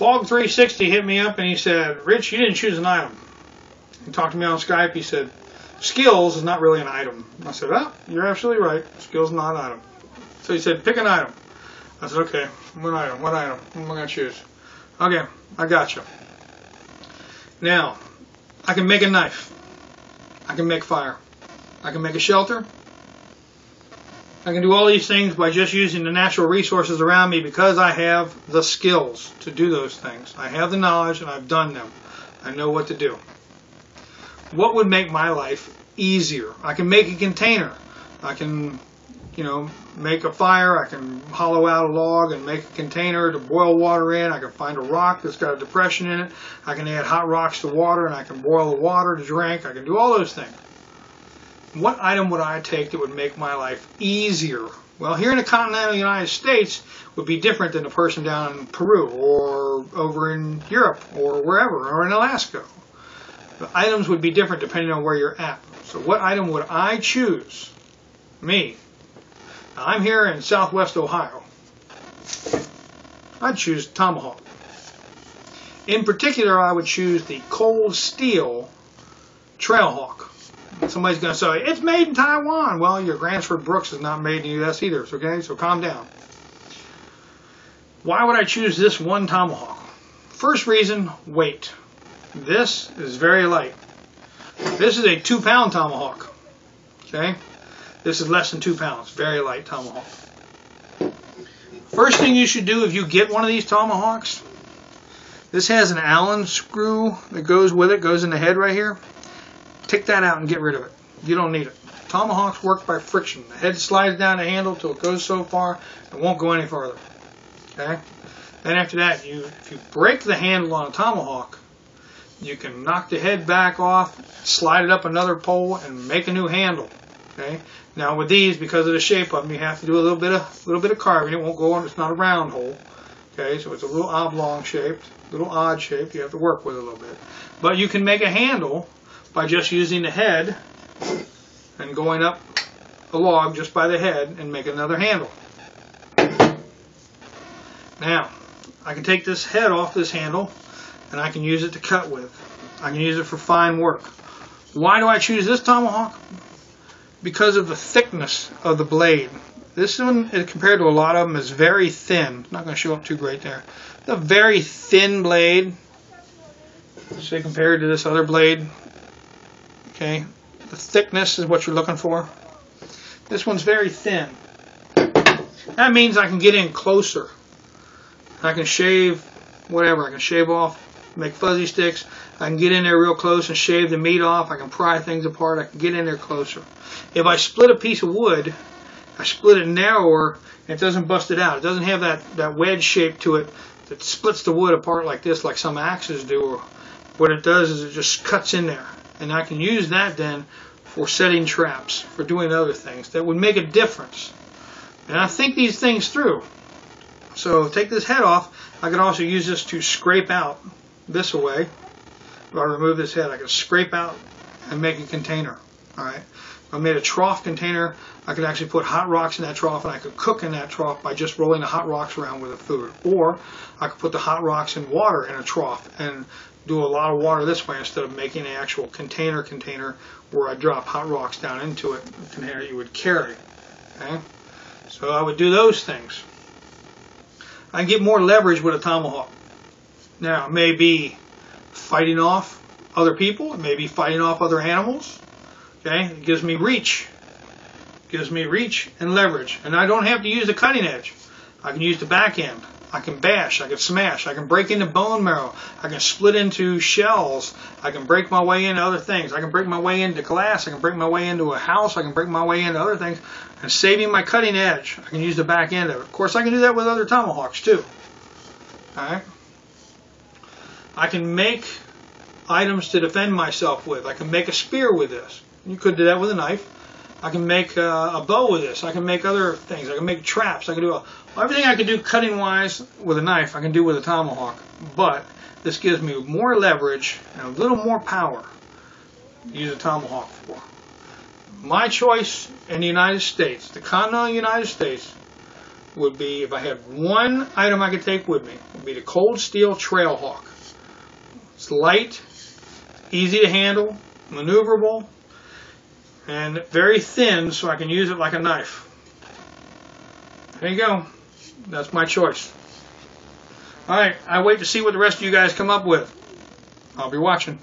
FOG360 hit me up and he said, Rich, you didn't choose an item. He talked to me on Skype. He said, skills is not really an item. I said, well, you're absolutely right. Skills is not an item. So he said, pick an item. I said, okay, what item? What item? What am I going to choose? Okay, I got you. Now, I can make a knife. I can make fire. I can make a shelter. I can do all these things by just using the natural resources around me because I have the skills to do those things. I have the knowledge and I've done them. I know what to do. What would make my life easier? I can make a container. I can, make a fire. I can hollow out a log and make a container to boil water in. I can find a rock that's got a depression in it. I can add hot rocks to water and I can boil the water to drink. I can do all those things. What item would I take that would make my life easier? Well, here in the continental United States would be different than a person down in Peru or over in Europe or wherever, or in Alaska. The items would be different depending on where you're at. So what item would I choose? Me. Now, I'm here in southwest Ohio. I'd choose tomahawk. In particular, I would choose the cold steel trailhawk. Somebody's going to say, it's made in Taiwan. Well, your Gransford Brooks is not made in the U.S. either, okay? So calm down. Why would I choose this one tomahawk? First reason, weight. This is very light. This is a 2-pound tomahawk, okay? This is less than 2 pounds, very light tomahawk. First thing you should do if you get one of these tomahawks, this has an Allen screw that goes with it, goes in the head right here. Take that out and get rid of it. You don't need it. Tomahawks work by friction. The head slides down the handle till it goes so far it won't go any further. Okay? Then after that, if you break the handle on a tomahawk, you can knock the head back off, slide it up another pole, and make a new handle. Okay? Now with these, because of the shape of them, you have to do a little bit of carving. It won't go on. It's not a round hole. Okay? So it's a little oblong shaped, little odd shape. You have to work with it a little bit. But you can make a handle by just using the head and going up a log just by the head and make another handle. Now, I can take this head off this handle and I can use it to cut with. I can use it for fine work. Why do I choose this tomahawk? Because of the thickness of the blade. This one, compared to a lot of them, is very thin. Not going to show up too great there. It's a very thin blade. Say compared to this other blade. Okay, the thickness is what you're looking for. This one's very thin. That means I can get in closer. I can shave whatever. I can shave off, make fuzzy sticks. I can get in there real close and shave the meat off. I can pry things apart. I can get in there closer. If I split a piece of wood, I split it narrower and it doesn't bust it out. It doesn't have that wedge shape to it that splits the wood apart like this, like some axes do. What it does is it just cuts in there. And I can use that then for setting traps, for doing other things that would make a difference. And I think these things through. So take this head off. I can also use this to scrape out this away. If I remove this head, I can scrape out and make a container. Alright. If I made a trough container, I could actually put hot rocks in that trough and I could cook in that trough by just rolling the hot rocks around with the food. Or I could put the hot rocks in water in a trough and do a lot of water this way instead of making an actual container where I drop hot rocks down into it, a container you would carry. Okay? So I would do those things. I can get more leverage with a tomahawk. Now, it may be fighting off other people. It may be fighting off other animals. Okay? It gives me reach. It gives me reach and leverage. And I don't have to use the cutting edge. I can use the back end. I can bash, I can smash, I can break into bone marrow, I can split into shells, I can break my way into other things, I can break my way into glass, I can break my way into a house, I can break my way into other things, and saving my cutting edge, I can use the back end of it. Of course, I can do that with other tomahawks too. Alright? I can make items to defend myself with. I can make a spear with this. You could do that with a knife. I can make a bow with this. I can make other things. I can make traps. I can do everything I can do cutting wise with a knife I can do with a tomahawk. But this gives me more leverage and a little more power to use a tomahawk for. My choice in the United States, the continental United States, would be, if I had one item I could take with me, would be the Cold Steel Trailhawk. It's light, easy to handle, maneuverable, and very thin, so I can use it like a knife. There you go. That's my choice. Alright, I wait to see what the rest of you guys come up with. I'll be watching.